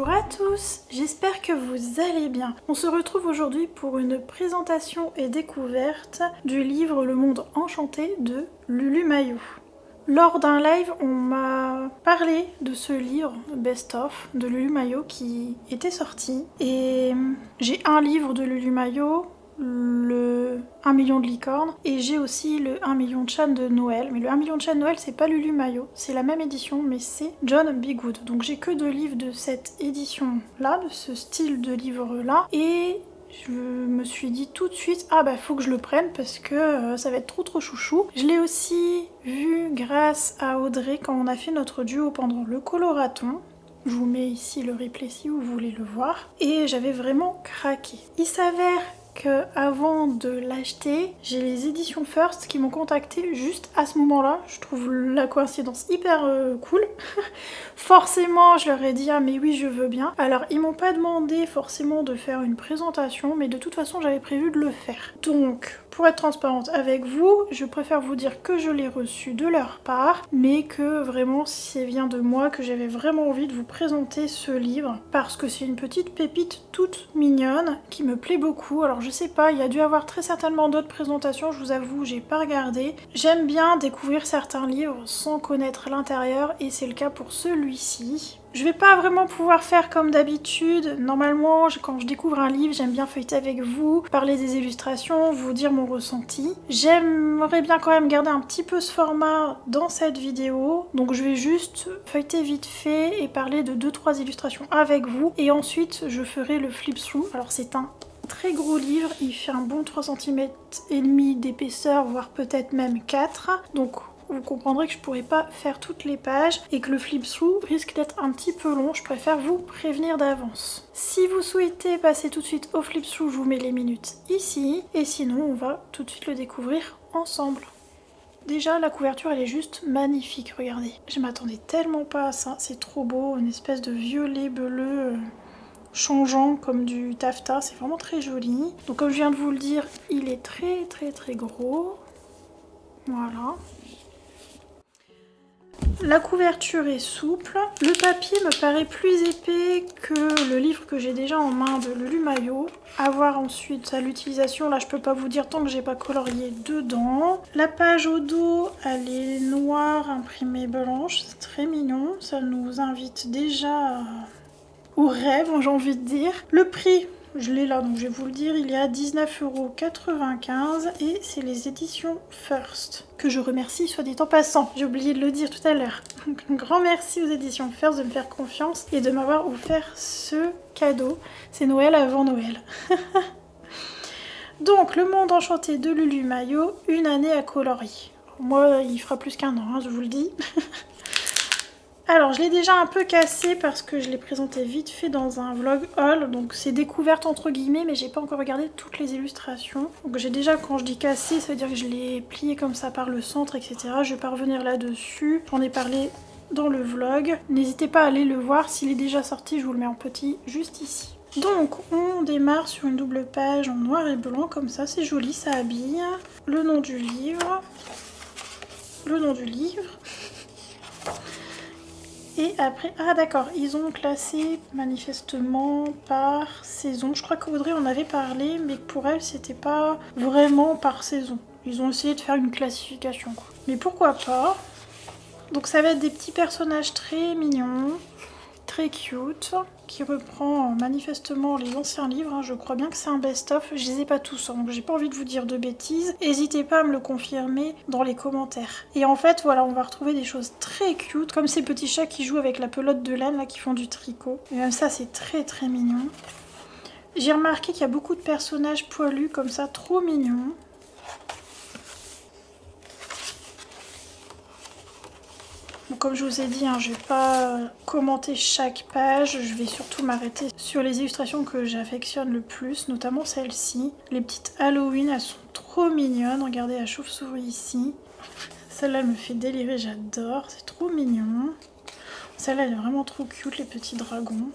Bonjour à tous, j'espère que vous allez bien. On se retrouve aujourd'hui pour une présentation et découverte du livre Le Monde Enchanté de Lulu Maillot. Lors d'un live, on m'a parlé de ce livre Best of de Lulu Maillot qui était sorti. Et j'ai un livre de Lulu Maillot, le 1 million de licornes, et j'ai aussi le 1 million de chats de Noël. Mais le 1 million de chats de Noël, c'est pas Lulu Maillot, c'est la même édition, mais c'est John Bigwood. Donc j'ai que 2 livres de cette édition-là, de ce style de livre-là, et je me suis dit tout de suite, ah bah faut que je le prenne parce que ça va être trop chouchou. Je l'ai aussi vu grâce à Audrey quand on a fait notre duo pendant le coloraton. Je vous mets ici le replay si vous voulez le voir. Et j'avais vraiment craqué. Il s'avère que avant de l'acheter, j'ai les éditions First qui m'ont contacté juste à ce moment-là. Je trouve la coïncidence hyper cool. Forcément, je leur ai dit ah mais oui je veux bien. Alors ils m'ont pas demandé forcément de faire une présentation, mais de toute façon j'avais prévu de le faire. Donc pour être transparente avec vous, je préfère vous dire que je l'ai reçu de leur part, mais que vraiment ça vient de moi, que j'avais vraiment envie de vous présenter ce livre parce que c'est une petite pépite toute mignonne qui me plaît beaucoup. Alors je sais pas, il y a dû avoir très certainement d'autres présentations, je vous avoue, j'ai pas regardé. J'aime bien découvrir certains livres sans connaître l'intérieur et c'est le cas pour celui-ci. Je vais pas vraiment pouvoir faire comme d'habitude. Normalement, quand je découvre un livre, j'aime bien feuilleter avec vous, parler des illustrations, vous dire mon ressenti. J'aimerais bien quand même garder un petit peu ce format dans cette vidéo. Donc je vais juste feuilleter vite fait et parler de 2-3 illustrations avec vous. Et ensuite, je ferai le flip through. Alors c'est un très gros livre, il fait un bon 3 cm et demi d'épaisseur, voire peut-être même 4. Donc vous comprendrez que je pourrais pas faire toutes les pages et que le flip through risque d'être un petit peu long, je préfère vous prévenir d'avance. Si vous souhaitez passer tout de suite au flip through, je vous mets les minutes ici, et sinon on va tout de suite le découvrir ensemble. Déjà la couverture elle est juste magnifique, regardez. Je m'attendais tellement pas à ça, c'est trop beau, une espèce de violet bleu changeant comme du taffetas, c'est vraiment très joli. Donc comme je viens de vous le dire, il est très gros, voilà. La couverture est souple, le papier me paraît plus épais que le livre que j'ai déjà en main de Lulu Maillot. À voir ensuite à l'utilisation, là je peux pas vous dire tant que j'ai pas colorié dedans. La page au dos, elle est noire imprimée blanche, c'est très mignon, ça nous invite déjà au rêve, j'ai envie de dire. Le prix, je l'ai là donc je vais vous le dire, il est à 19,95 € et c'est les éditions First. Que je remercie soit dit en passant, j'ai oublié de le dire tout à l'heure. Un grand merci aux éditions First de me faire confiance et de m'avoir offert ce cadeau. C'est Noël avant Noël. Donc Le Monde Enchanté de Lulu Maillot, une année à colorier. Moi il fera plus qu'1 an, hein, je vous le dis. Alors je l'ai déjà un peu cassé parce que je l'ai présenté vite fait dans un vlog haul, donc c'est découverte entre guillemets, mais j'ai pas encore regardé toutes les illustrations. Donc j'ai déjà, quand je dis cassé, ça veut dire que je l'ai plié comme ça par le centre, etc. Je vais pas revenir là-dessus, j'en ai parlé dans le vlog. N'hésitez pas à aller le voir, s'il est déjà sorti, je vous le mets en petit juste ici. Donc on démarre sur une double page en noir et blanc, comme ça, c'est joli, ça habille. Le nom du livre. Le nom du livre. Et après, ah d'accord, ils ont classé manifestement par saison. Je crois qu'Audrey en avait parlé, mais pour elle, c'était pas vraiment par saison. Ils ont essayé de faire une classification, quoi. Mais pourquoi pas. Donc ça va être des petits personnages très mignons, très cute, qui reprend manifestement les anciens livres. Hein. Je crois bien que c'est un best-of. Je les ai pas tous, hein, donc j'ai pas envie de vous dire de bêtises. N'hésitez pas à me le confirmer dans les commentaires. Et en fait, voilà, on va retrouver des choses très cute, comme ces petits chats qui jouent avec la pelote de laine, là, qui font du tricot. Et même ça, c'est très mignon. J'ai remarqué qu'il y a beaucoup de personnages poilus comme ça, trop mignons. Bon, comme je vous ai dit, hein, je ne vais pas commenter chaque page, je vais surtout m'arrêter sur les illustrations que j'affectionne le plus, notamment celle-ci. Les petites Halloween, elles sont trop mignonnes, regardez la chauve-souris ici. Celle-là, elle me fait délirer, j'adore, c'est trop mignon. Celle-là, elle est vraiment trop cute, les petits dragons.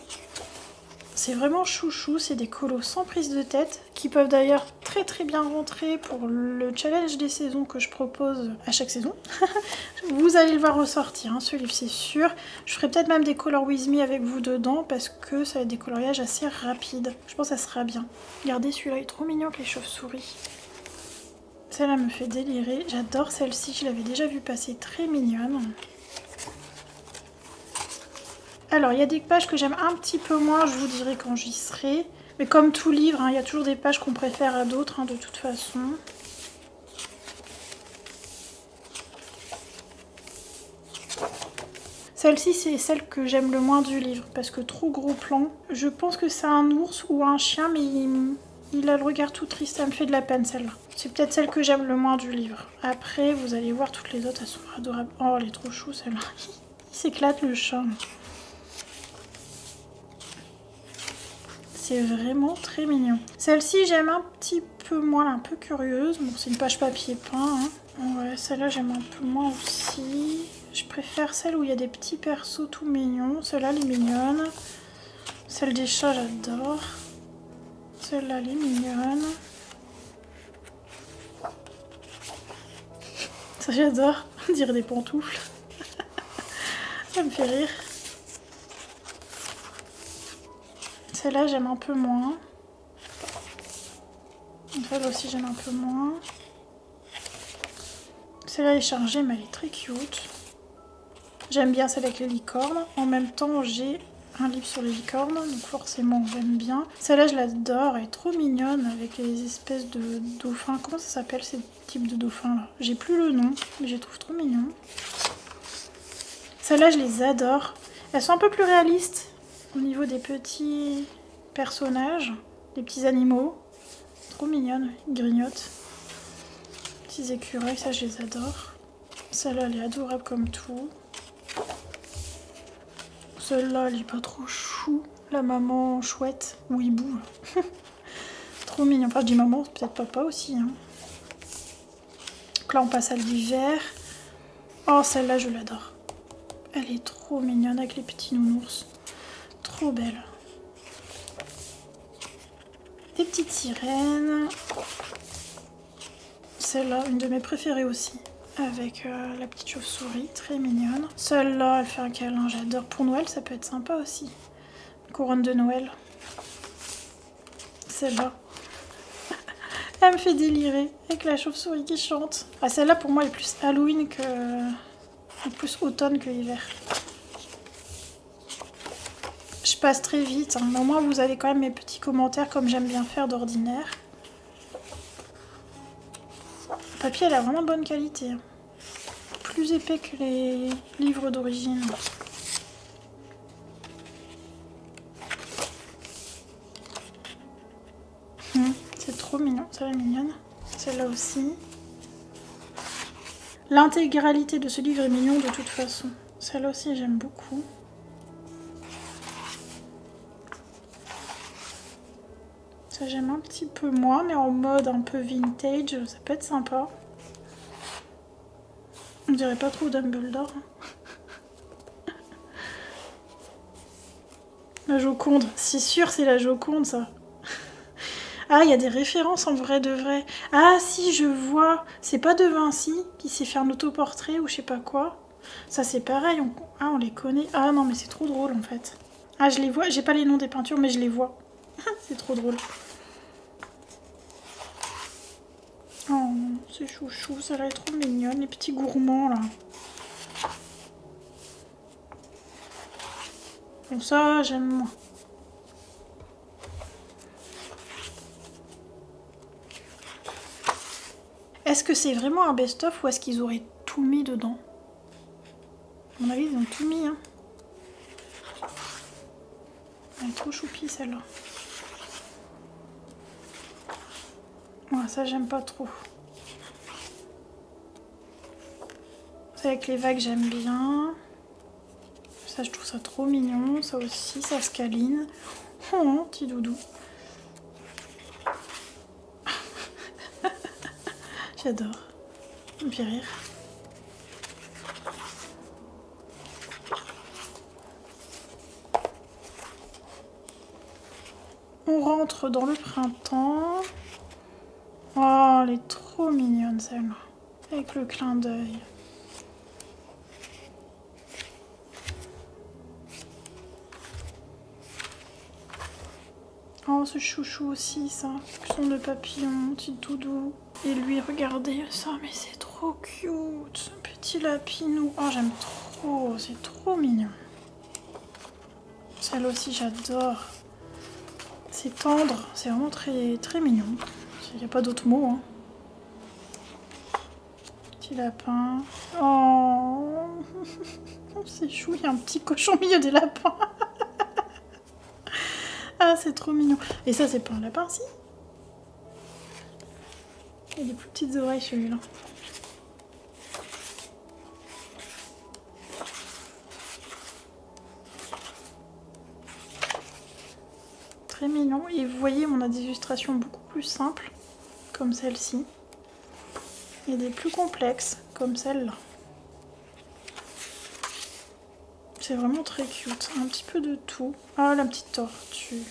c'est vraiment chouchou, c'est des colos sans prise de tête, qui peuvent d'ailleurs très bien rentrer pour le challenge des saisons que je propose à chaque saison. Vous allez le voir ressortir, hein, ce livre c'est sûr. Je ferai peut-être même des Color With Me avec vous dedans, parce que ça va être des coloriages assez rapides. Je pense que ça sera bien. Regardez, celui-là il est trop mignon avec les chauves-souris. Celle-là me fait délirer, j'adore celle-ci, je l'avais déjà vue passer, très mignonne. Alors, il y a des pages que j'aime un petit peu moins, je vous dirai quand j'y serai. Mais comme tout livre, hein, il y a toujours des pages qu'on préfère à d'autres, hein, de toute façon. Celle-ci, c'est celle que j'aime le moins du livre, parce que trop gros plan. Je pense que c'est un ours ou un chien, mais il a le regard tout triste, ça me fait de la peine celle-là. C'est peut-être celle que j'aime le moins du livre. Après, vous allez voir toutes les autres, elles sont adorables. Oh, elle est trop chou celle-là. Il s'éclate le chat. C'est vraiment très mignon. Celle-ci, j'aime un petit peu moins, un peu curieuse. Bon, c'est une page papier peint. Hein. Ouais, celle-là, j'aime un peu moins aussi. Je préfère celle où il y a des petits persos tout mignons. Celle-là, elle est mignonne. Celle des chats, j'adore. Celle-là, elle est mignonne. Ça, j'adore. On dirait des pantoufles. Ça me fait rire. Celle-là, j'aime un peu moins. Celle-là aussi, j'aime un peu moins. Celle-là est chargée, mais elle est très cute. J'aime bien celle avec les licornes. En même temps, j'ai un livre sur les licornes, donc forcément, j'aime bien. Celle-là, je l'adore. Elle est trop mignonne avec les espèces de dauphins. Comment ça s'appelle, ces types de dauphins-là? J'ai plus le nom, mais je les trouve trop mignons. Celles-là, je les adore. Elles sont un peu plus réalistes au niveau des petits personnages, des petits animaux. Trop mignonnes, ils grignotent. Petits écureuils, ça je les adore. Celle-là, elle est adorable comme tout. Celle-là, elle est pas trop chou. La maman chouette ou hibou. Trop mignon. Enfin, je dis maman, peut-être papa aussi. Hein. Donc là, on passe à l'hiver. Oh, celle-là, je l'adore. Elle est trop mignonne avec les petits nounours. Trop belle. Des petites sirènes. Celle-là, une de mes préférées aussi. Avec la petite chauve-souris, très mignonne. Celle-là, elle fait un câlin, j'adore. Pour Noël, ça peut être sympa aussi. Couronne de Noël. Celle-là. Elle me fait délirer avec la chauve-souris qui chante. Ah, celle-là, pour moi, elle est plus Halloween que... plus automne que hiver. Je passe très vite, hein. Mais au moins vous avez quand même mes petits commentaires comme j'aime bien faire d'ordinaire. Le papier, elle a vraiment bonne qualité. Hein. Plus épais que les livres d'origine. C'est trop mignon, celle-là est mignonne. Celle-là aussi. L'intégralité de ce livre est mignon de toute façon. Celle-là aussi, j'aime beaucoup. Ça, j'aime un petit peu moins, mais en mode un peu vintage, ça peut être sympa. On dirait pas trop Dumbledore. La Joconde. C'est sûr, c'est la Joconde, ça. Ah, il y a des références en vrai de vrai. Ah, si, je vois. C'est pas de Vinci qui s'est fait un autoportrait ou je sais pas quoi. Ça, c'est pareil. Ah, on les connaît. Ah non, mais c'est trop drôle, en fait. Ah, je les vois. J'ai pas les noms des peintures, mais je les vois. C'est trop drôle. Oh, c'est chouchou. Ça va être trop mignonne. Les petits gourmands, là. Bon, ça, j'aime moins. Est-ce que c'est vraiment un best-of ou est-ce qu'ils auraient tout mis dedans? À mon avis, ils ont tout mis. Hein. Elle est trop choupie, celle-là. Ouais, ça, j'aime pas trop. C'est avec les vagues, j'aime bien. Ça, je trouve ça trop mignon. Ça aussi, ça se câline. Oh, petit doudou. J'adore. Ça me fait rire. On rentre dans le printemps. Oh, elle est trop mignonne celle-là. Avec le clin d'œil. Oh, ce chouchou aussi, ça. Son de papillon, petit doudou. Et lui, regardez ça, mais c'est trop cute. Ce petit lapinou. Oh, j'aime trop. C'est trop mignon. Celle aussi, j'adore. C'est tendre. C'est vraiment très, très mignon. Il n'y a pas d'autre mot. Hein. Petit lapin. Oh, c'est chou. Il y a un petit cochon au milieu des lapins. Ah, c'est trop mignon. Et ça, c'est pas un lapin, si? Il a des plus petites oreilles, celui-là. Très mignon. Et vous voyez, on a des illustrations beaucoup plus simples, comme celle-ci. Et des plus complexes, comme celle-là. C'est vraiment très cute. Un petit peu de tout. Ah, la petite tortue.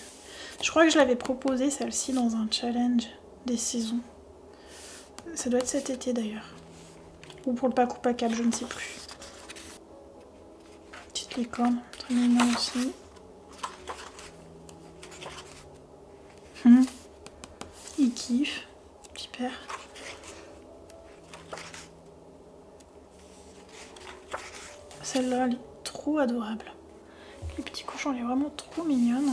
Je crois que je l'avais proposée, celle-ci, dans un challenge des saisons. Ça doit être cet été, d'ailleurs. Ou pour le pack ou pas cap, je ne sais plus. Petite licorne, très mignon aussi. Il kiffe. Petit père. Celle-là, elle est trop adorable. Le petit cochon, elle est vraiment trop mignonne.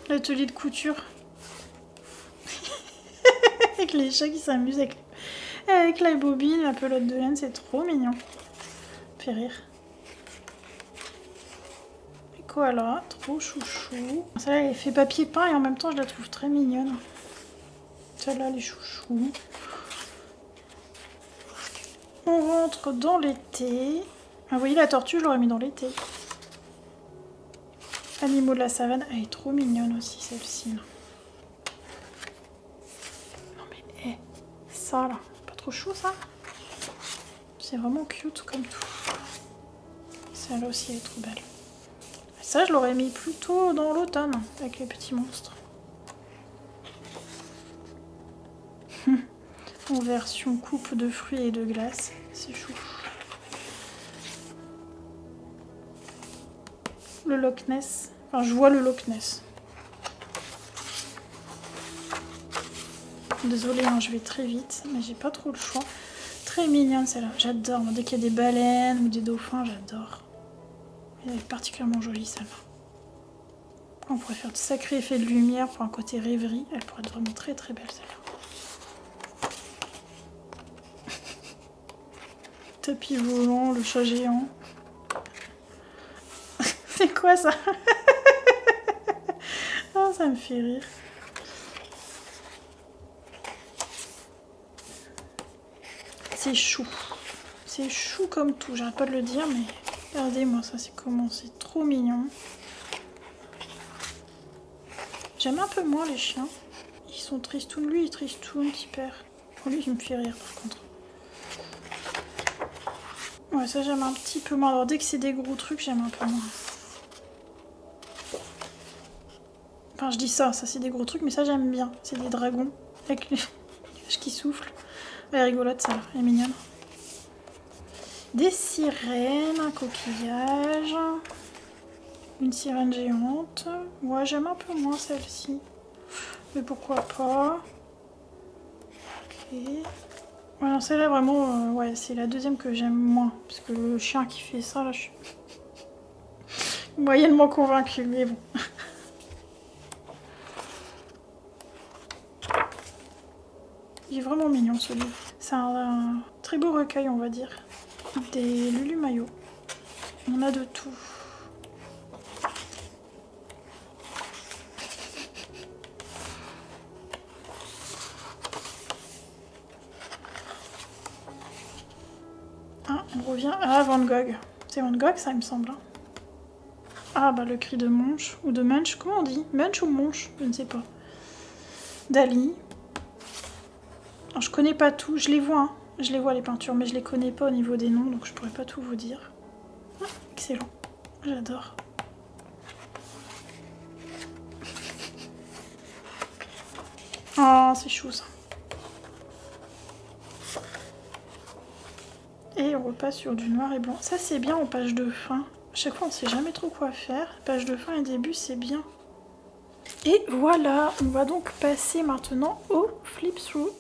L'atelier de couture. Avec les chats qui s'amusent avec la bobine, la pelote de laine, c'est trop mignon. Fait rire. Et koala, trop chouchou. Celle-là, elle fait papier peint et en même temps, je la trouve très mignonne. Celle-là, les chouchous. On rentre dans l'été. Ah, vous voyez, la tortue, je l'aurais mis dans l'été. Animaux de la savane, elle est trop mignonne aussi, celle-ci. Non mais, ça là, pas trop chou ça? C'est vraiment cute comme tout. Celle-là aussi, elle est trop belle. Ça, je l'aurais mis plutôt dans l'automne, avec les petits monstres. En version coupe de fruits et de glace, c'est chou. Le Loch Ness. Enfin, je vois le Loch Ness. Désolée, hein, je vais très vite, mais j'ai pas trop le choix. Très mignonne celle-là. J'adore. Dès qu'il y a des baleines ou des dauphins, j'adore. Elle est particulièrement jolie celle-là. On pourrait faire de sacrés effets de lumière pour un côté rêverie. Elle pourrait être vraiment très très belle celle-là. Tapis volant, le chat géant. C'est quoi ça? Ah, ça me fait rire. C'est chou. C'est chou comme tout. J'arrête pas de le dire, mais regardez-moi ça, c'est comment? C'est trop mignon. J'aime un peu moins les chiens. Ils sont tristounes. Lui, il est tristoun, petit père. Lui, il me fait rire par contre. Ouais, ça j'aime un petit peu moins. Alors dès que c'est des gros trucs, j'aime un peu moins. Enfin, je dis ça c'est des gros trucs, mais ça j'aime bien. C'est des dragons avec les nuages qui soufflent. Elle est rigolote, ça, elle est mignonne. Des sirènes, un coquillage. Une sirène géante. Ouais, j'aime un peu moins celle-ci. Mais pourquoi pas. Ok. Ouais, celle-là, vraiment, ouais, c'est la deuxième que j'aime moins. Parce que le chien qui fait ça, là, je suis moyennement convaincue, mais bon. Il est vraiment mignon, celui-là. C'est un très beau recueil, on va dire. Des Lulu Mayo. On a de tout. Ah, on revient à Van Gogh. C'est Van Gogh, ça, il me semble. Ah, bah le cri de Munch, ou de Munch, comment on dit? Munch ou Munch? Je ne sais pas. Dali. Alors, je connais pas tout, je les vois, hein. Je les vois les peintures, mais je les connais pas au niveau des noms, donc je pourrais pas tout vous dire. Ah, excellent. J'adore. Oh, c'est chou ça. Et on repasse sur du noir et blanc. Ça c'est bien en page de fin. À chaque fois on sait jamais trop quoi faire. Page de fin et début c'est bien. Et voilà, on va donc passer maintenant au flip through.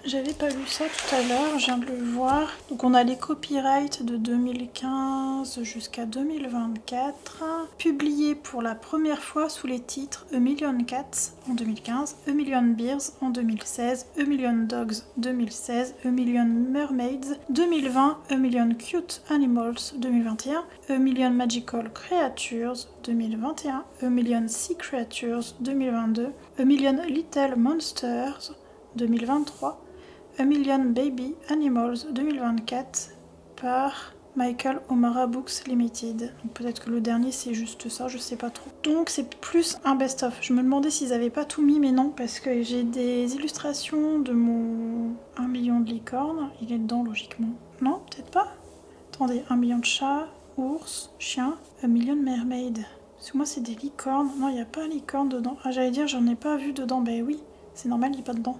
j'avais pas lu ça tout à l'heure, je viens de le voir. Donc on a les copyrights de 2015 jusqu'à 2024, publiés pour la première fois sous les titres A Million Cats en 2015, A Million Bears en 2016, A Million Dogs 2016, A Million Mermaids 2020, A Million Cute Animals 2021, A Million Magical Creatures 2021, A Million Sea Creatures 2022, A Million Little Monsters 2023, A Million Baby Animals 2024 par Michael O'Mara Books Limited. Donc peut-être que le dernier c'est juste ça, je sais pas trop. Donc c'est plus un best-of. Je me demandais s'ils avaient pas tout mis, mais non, parce que j'ai des illustrations de mon 1 million de licornes. Il est dedans logiquement. Non, peut-être pas. Attendez, 1 million de chats, ours, chiens, 1 million de mermaids. Parce que moi c'est des licornes. Non, il n'y a pas licorne dedans. Ah, j'allais dire j'en ai pas vu dedans. Ben oui, c'est normal, il n'est pas dedans.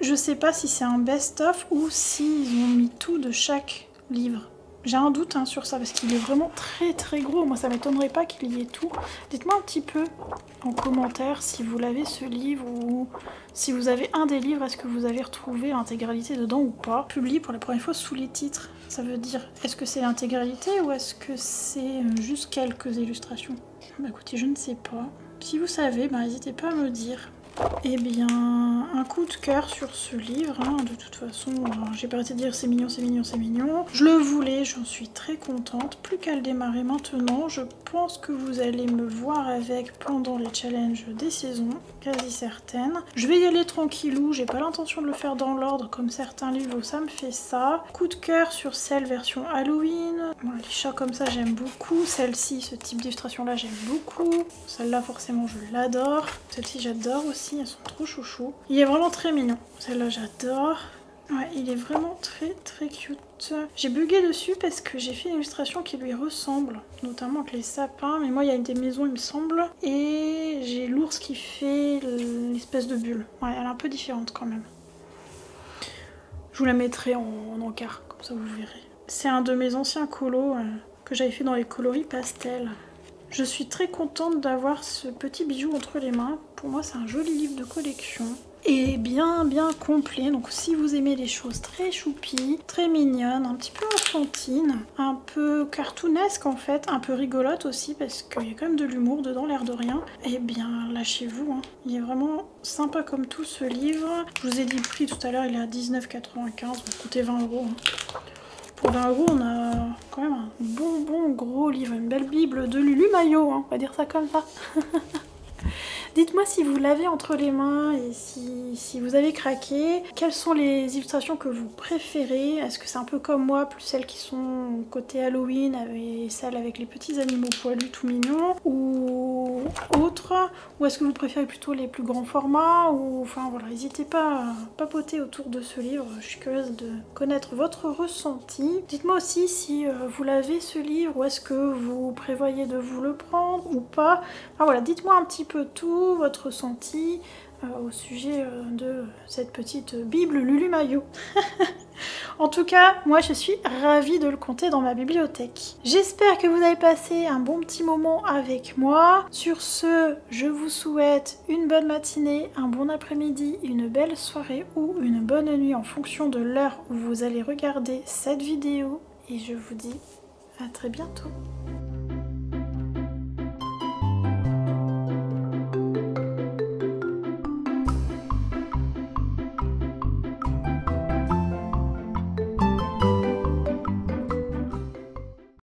Je sais pas si c'est un best-of ou s'ils ont mis tout de chaque livre. J'ai un doute sur ça parce qu'il est vraiment très gros. Moi ça m'étonnerait pas qu'il y ait tout. Dites-moi un petit peu en commentaire si vous l'avez ce livre ou si vous avez un des livres, est-ce que vous avez retrouvé l'intégralité dedans ou pas. Publié pour la première fois sous les titres. Ça veut dire est-ce que c'est l'intégralité ou est-ce que c'est juste quelques illustrations? Bah écoutez, je ne sais pas. Si vous savez, n'hésitez pas à me dire. Eh bien, un coup de cœur sur ce livre, de toute façon, j'ai pas arrêté de dire c'est mignon, c'est mignon, c'est mignon. Je le voulais, j'en suis très contente, plus qu'à le démarrer maintenant. Je pense que vous allez me voir avec pendant les challenges des saisons, quasi certaine. Je vais y aller tranquillou, j'ai pas l'intention de le faire dans l'ordre comme certains livres où ça me fait ça. Coup de cœur sur celle version Halloween. Voilà, les chats comme ça j'aime beaucoup, celle-ci, ce type d'illustration là j'aime beaucoup. Celle-là forcément je l'adore, celle-ci j'adore aussi. Elles sont trop chouchou. Il est vraiment très mignon. Celle-là, j'adore. Ouais, il est vraiment très cute. J'ai bugué dessus parce que j'ai fait une illustration qui lui ressemble, notamment avec les sapins. Mais moi, il y a des maisons, il me semble. Et j'ai l'ours qui fait l'espèce de bulle. Ouais, elle est un peu différente quand même. Je vous la mettrai en encart, comme ça vous verrez. C'est un de mes anciens colos que j'avais fait dans les coloris pastels. Je suis très contente d'avoir ce petit bijou entre les mains. Pour moi, c'est un joli livre de collection. Et bien complet. Donc si vous aimez les choses très choupies, très mignonnes, un petit peu enfantines, un peu cartoonesque en fait, un peu rigolote aussi parce qu'il y a quand même de l'humour dedans, l'air de rien, et bien lâchez-vous. Il est vraiment sympa comme tout ce livre. Je vous ai dit le prix tout à l'heure, il est à 19,95 €, il coûtait 20 €. Pour 20 €, on a quand même un bon gros livre, une belle bible de Lulu Maillot, on va dire ça comme ça. Dites-moi si vous l'avez entre les mains et si vous avez craqué. Quelles sont les illustrations que vous préférez? Est-ce que c'est un peu comme moi, plus celles qui sont côté Halloween et celles avec les petits animaux poilus tout mignons, ou autres? Ou est-ce que vous préférez plutôt les plus grands formats? Ou enfin voilà, n'hésitez pas à papoter autour de ce livre. Je suis curieuse de connaître votre ressenti. Dites-moi aussi si vous l'avez ce livre, ou est-ce que vous prévoyez de vous le prendre ou pas. Enfin voilà, dites-moi un petit peu tout, votre ressenti au sujet de cette petite bible Lulu Maillot. En tout cas, moi je suis ravie de le compter dans ma bibliothèque. J'espère que vous avez passé un bon petit moment avec moi. Sur ce, je vous souhaite une bonne matinée, un bon après-midi, une belle soirée ou une bonne nuit en fonction de l'heure où vous allez regarder cette vidéo. Et je vous dis à très bientôt.